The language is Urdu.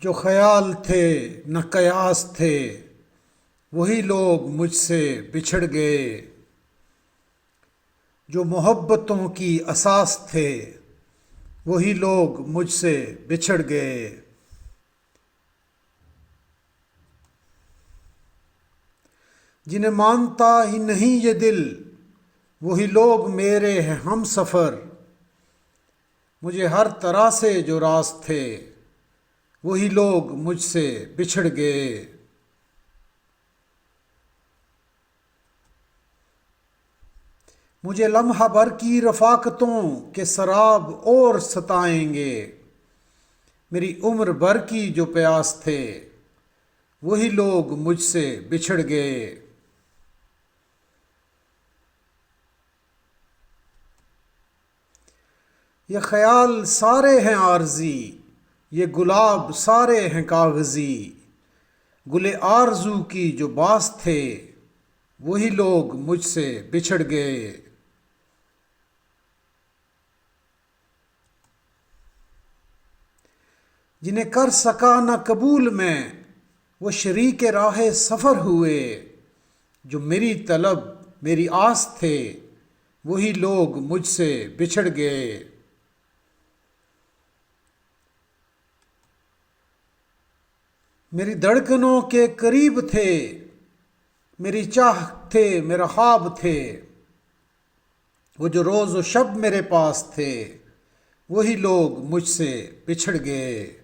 جو خیال تھے نہ قیاس تھے وہی لوگ مجھ سے بچھڑ گئے، جو محبتوں کی اساس تھے وہی لوگ مجھ سے بچھڑ گئے۔ جنہیں مانتا ہی نہیں یہ دل وہی لوگ میرے ہیں ہم سفر، مجھے ہر طرح سے جو راز تھے وہی لوگ مجھ سے بچھڑ گئے۔ مجھے لمحہ بھر کی رفاقتوں کے سراب اور ستائیں گے، میری عمر بھر کی جو پیاس تھے وہی لوگ مجھ سے بچھڑ گئے۔ یہ خیال سارے ہیں عارضی، یہ گلاب سارے ہیں کاغذی، گل آرزو کی جو باس تھے وہی لوگ مجھ سے بچھڑ گئے۔ جنہیں کر سکا نہ قبول میں وہ شریک راہ سفر ہوئے، جو میری طلب میری آس تھے وہی لوگ مجھ سے بچھڑ گئے۔ میری دھڑکنوں کے قریب تھے، میری چاہ تھے میرا خواب تھے، وہ جو روز و شب میرے پاس تھے وہی لوگ مجھ سے بچھڑ گئے۔